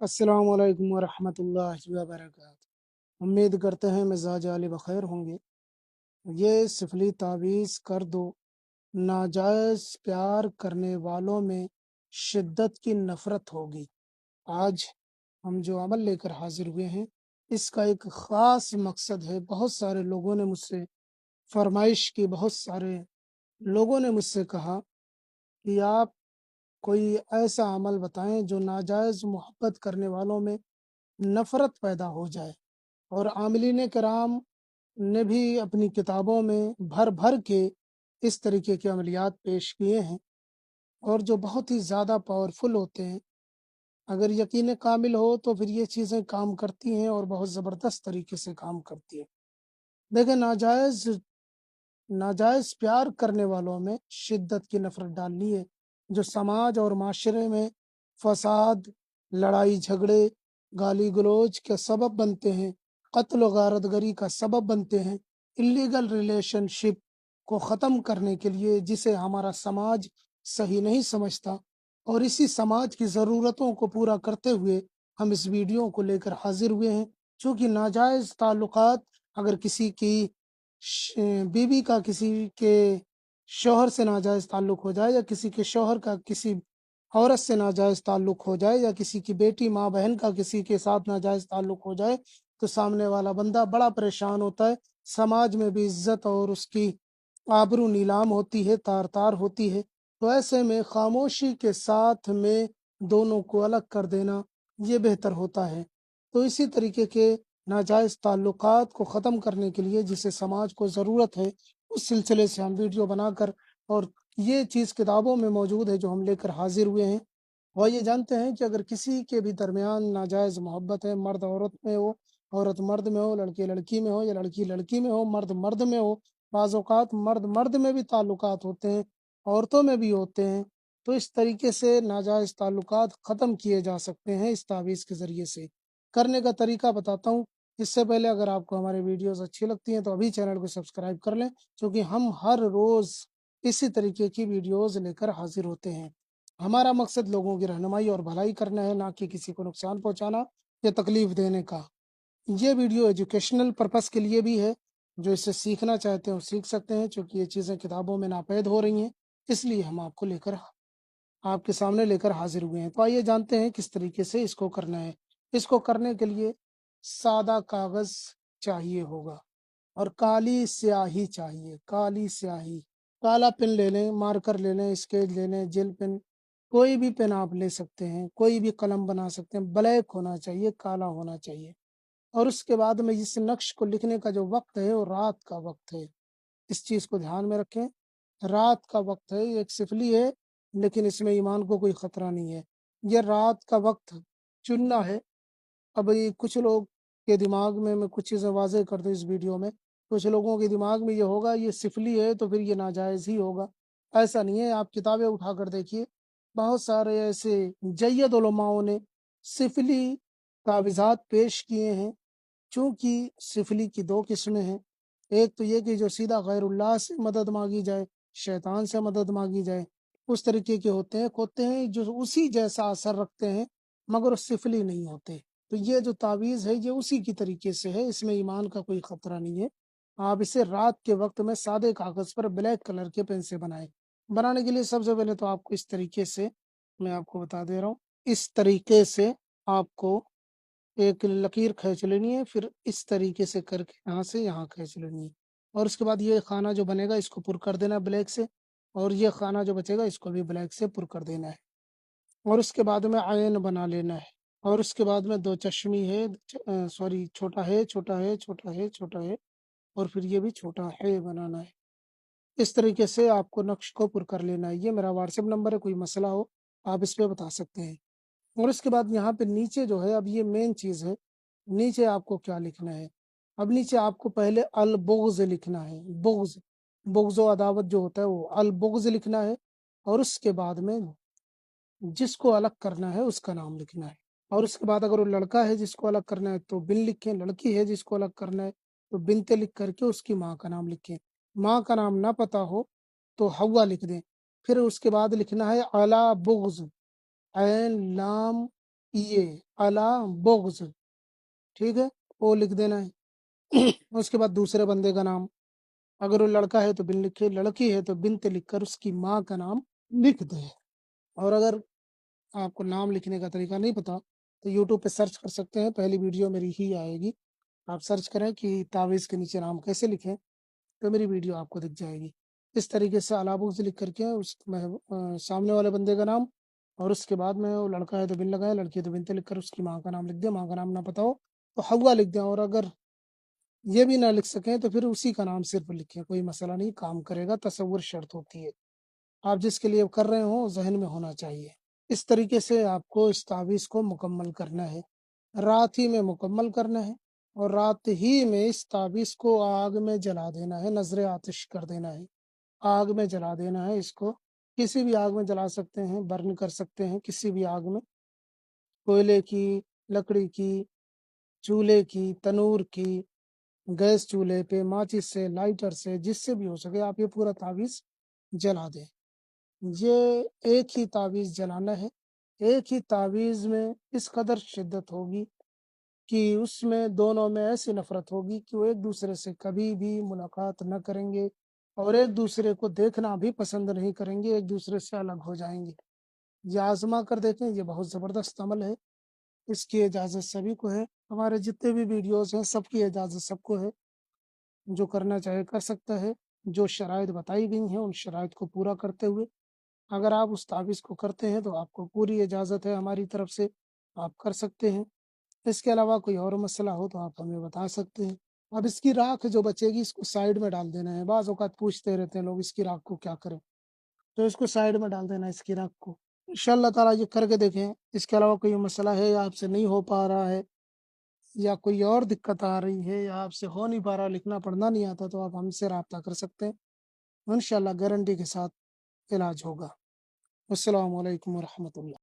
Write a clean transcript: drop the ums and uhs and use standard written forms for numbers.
अस्सलाम वालेकुम वरहमतुल्लाहि वबरकातुहू। उम्मीद करते हैं मिजाज आले बखैर होंगे। ये सिफली तावीज़ कर दो, नाजायज़ प्यार करने वालों में शिद्दत की नफ़रत होगी। आज हम जो अमल लेकर हाजिर हुए हैं, इसका एक ख़ास मकसद है। बहुत सारे लोगों ने मुझसे फरमाइश की, बहुत सारे लोगों ने मुझसे कहा कि आप कोई ऐसा अमल बताएं जो नाजायज़ मोहब्बत करने वालों में नफ़रत पैदा हो जाए। और आमिलीन कराम ने भी अपनी किताबों में भर भर के इस तरीके के अमलियात पेश किए हैं, और जो बहुत ही ज़्यादा पावरफुल होते हैं। अगर यकीन कामिल हो तो फिर ये चीज़ें काम करती हैं और बहुत ज़बरदस्त तरीके से काम करती है। देखें, नाजायज़ प्यार करने वालों में शिद्दत की नफ़रत डालनी है, जो समाज और माशरे में फसाद, लड़ाई झगड़े, गाली गलौज के सबब बनते हैं, कत्ल व गारतगरी का सबब बनते हैं। इलीगल रिलेशनशिप को ख़त्म करने के लिए, जिसे हमारा समाज सही नहीं समझता, और इसी समाज की ज़रूरतों को पूरा करते हुए हम इस वीडियो को लेकर हाजिर हुए हैं। चूँकि नाजायज़ ताल्लुकात, अगर किसी की बीवी का किसी के शौहर से नाजायज़ ताल्लुक़ हो जाए, या किसी के शौहर का किसी औरत से नाजायज़ ताल्लुक़ हो जाए, या किसी की बेटी माँ बहन का किसी के साथ नाजायज़ ताल्लुक़ हो जाए, तो सामने वाला बंदा बड़ा परेशान होता है। समाज में भी इज्जत और उसकी आबरू नीलाम होती है, तार तार होती है। तो ऐसे में खामोशी के साथ में दोनों को अलग कर देना ये बेहतर होता है। तो इसी तरीके के नाजायज़ ताल्लुकात को ख़त्म करने के लिए, जिसे समाज को ज़रूरत है, उस सिलसिले से हम वीडियो बनाकर, और ये चीज़ किताबों में मौजूद है जो हम लेकर हाजिर हुए हैं। और ये जानते हैं कि अगर किसी के भी दरमियान नाजायज़ मोहब्बत है, मर्द औरत में हो, औरत मर्द में हो, लड़के लड़की में हो, या लड़की लड़की में हो, मर्द मर्द में हो, बाज़ औक़ात मर्द मर्द में भी ताल्लुकात होते हैं, औरतों में भी होते हैं। तो इस तरीके से नाजायज़ ताल्लुकात ख़त्म किए जा सकते हैं इस तावीज़ के ज़रिए से। करने का तरीका बताता हूँ। इससे पहले अगर आपको हमारे वीडियोज़ अच्छी लगती हैं तो अभी चैनल को सब्सक्राइब कर लें, क्योंकि हम हर रोज़ इसी तरीके की वीडियोज़ लेकर हाजिर होते हैं। हमारा मकसद लोगों की रहनुमाई और भलाई करना है, ना कि किसी को नुकसान पहुंचाना या तकलीफ देने का। ये वीडियो एजुकेशनल पर्पस के लिए भी है। जो इससे सीखना चाहते हैं वो सीख सकते हैं, क्योंकि ये चीज़ें किताबों में नापैद हो रही हैं, इसलिए हम आपके सामने लेकर हाजिर हुए हैं। तो आइए जानते हैं किस तरीके से इसको करना है। इसको करने के लिए सादा कागज़ चाहिए होगा, और काली स्याही चाहिए, काली स्याही। काला पेन ले लें, मार्कर ले लें, स्केच ले लें, जेल पेन, कोई भी पेन आप ले सकते हैं, कोई भी कलम बना सकते हैं। ब्लैक होना चाहिए, काला होना चाहिए। और उसके बाद में इस नक्श को लिखने का जो वक्त है वो रात का वक्त है। इस चीज़ को ध्यान में रखें, रात का वक्त है। ये एक सिफली है, लेकिन इसमें ईमान को कोई खतरा नहीं है। ये रात का वक्त चुनना है। अब ये कुछ लोग के दिमाग में, मैं कुछ चीज़ें वाज़ेह कर दूं इस वीडियो में, कुछ लोगों के दिमाग में ये होगा ये सिफली है तो फिर ये नाजायज़ ही होगा। ऐसा नहीं है। आप किताबें उठा कर देखिए, बहुत सारे ऐसे जय्यद उलमाओं ने सिफली कागजात पेश किए हैं। चूँकि सिफली की दो किस्में हैं। एक तो ये कि जो सीधा गैरुल्लाह से मदद मांगी जाए, शैतान से मदद मांगी जाए, उस तरीके के होते हैं। होते हैं जो उसी जैसा असर रखते हैं, मगर वो सिफली नहीं होते। तो ये जो तावीज़ है ये उसी की तरीके से है, इसमें ईमान का कोई खतरा नहीं है। आप इसे रात के वक्त में सादे कागज़ पर ब्लैक कलर के पेन से बनाएं। बनाने के लिए सबसे पहले तो आपको इस तरीके से, मैं आपको बता दे रहा हूँ, इस तरीके से आपको एक लकीर खींच लेनी है, फिर इस तरीके से करके यहाँ से यहाँ खींच लेनी है। और उसके बाद ये खाना जो बनेगा इसको पुर कर देना है ब्लैक से, और ये खाना जो बचेगा इसको भी ब्लैक से पुर कर देना है। और उसके बाद में आयन बना लेना है। और उसके बाद में दो चश्मी है, सॉरी, छोटा है, छोटा है, छोटा है, छोटा है, और फिर ये भी छोटा है बनाना है। इस तरीके से आपको नक्श को पुर कर लेना है। ये मेरा व्हाट्सएप नंबर है, कोई मसला हो आप इस पे बता सकते हैं। और इसके बाद यहाँ पे नीचे जो है, अब ये मेन चीज़ है, नीचे आपको क्या लिखना है। अब नीचे आपको पहले अल बुग़्ज़ लिखना है। बुग़्ज़, बुग़्ज़ व अदावत जो होता है वो अल बुग़्ज़ लिखना है। और उसके बाद में जिसको अलग करना है उसका नाम लिखना है। और उसके बाद अगर वो लड़का है जिसको अलग करना है तो बिन लिखें, लड़की है जिसको अलग करना है तो बिनते लिख करके उसकी माँ का नाम लिखें। माँ का नाम ना पता हो तो हव्वा लिख दें। फिर उसके बाद लिखना है अला बुग़्ज़, ऐन लाम ये अला बुग़्ज़, ठीक है, वो लिख देना है। उसके बाद दूसरे बंदे का नाम, अगर वो लड़का है तो बिन लिखे, लड़की है तो बिन्त लिखकर उसकी माँ का नाम लिख दे। और अगर आपको नाम लिखने का तरीका नहीं पता तो यूट्यूब पे सर्च कर सकते हैं, पहली वीडियो मेरी ही आएगी। आप सर्च करें कि तावीज़ के नीचे नाम कैसे लिखें, तो मेरी वीडियो आपको दिख जाएगी। इस तरीके से अलाबुग से लिख करके सामने वाले बंदे का नाम, और उसके बाद में वो लड़का है तो बिन लगाए, लड़की है तो बिनते लिख कर उसकी माँ का नाम लिख दें। माँ का नाम ना पता हो तो हव्वा लिख दें, और अगर ये भी ना लिख सकें तो फिर उसी का नाम सिर्फ लिखें, कोई मसला नहीं, काम करेगा। तसव्वुर शर्त होती है, आप जिसके लिए कर रहे हो जहन में होना चाहिए। इस तरीके से आपको इस तावीज़ को मुकम्मल करना है, रात ही में मुकम्मल करना है, और रात ही में इस तावीज़ को आग में जला देना है, नजर आतिश कर देना है, आग में जला देना है। इसको किसी भी आग में जला सकते हैं, बर्न कर सकते हैं किसी भी आग में, कोयले की, लकड़ी की, चूल्हे की, तनूर की, गैस चूल्हे पे, माचिस से, लाइटर से, जिससे भी हो सके आप ये पूरा तावीज़ जला दें। ये एक ही तावीज़ जलाना है। एक ही तावीज़ में इस कदर शिद्दत होगी कि उसमें दोनों में ऐसी नफ़रत होगी कि वो एक दूसरे से कभी भी मुलाकात न करेंगे, और एक दूसरे को देखना भी पसंद नहीं करेंगे, एक दूसरे से अलग हो जाएंगे। ये आजमा कर देखें, ये बहुत ज़बरदस्त अमल है। इसकी इजाज़त सभी को है, हमारे जितने भी वीडियोज़ हैं सबकी इजाज़त सबको है। जो करना चाहे कर सकता है, जो शराइत बताई गई हैं उन शराइत को पूरा करते हुए। अगर आप उस तावीज़ को करते हैं तो आपको पूरी इजाज़त है हमारी तरफ से, आप कर सकते हैं। इसके अलावा कोई और मसला हो तो आप हमें बता सकते हैं। अब इसकी राख जो बचेगी इसको साइड में डाल देना है। बाज़ औक़ात पूछते रहते हैं लोग इसकी राख को क्या करें, तो इसको साइड में डाल देना है इसकी राख को। इंशाअल्लाह ताला ये करके देखें। इसके अलावा कोई मसला है या आपसे नहीं हो पा रहा है, या कोई और दिक्कत आ रही है, या आपसे हो नहीं पा रहा, लिखना पढ़ना नहीं आता, तो आप हमसे राब्ता कर सकते हैं। इंशाअल्लाह गारंटी के साथ इलाज होगा। अस्सलामु अलैकुम व रहमतुल्लाह।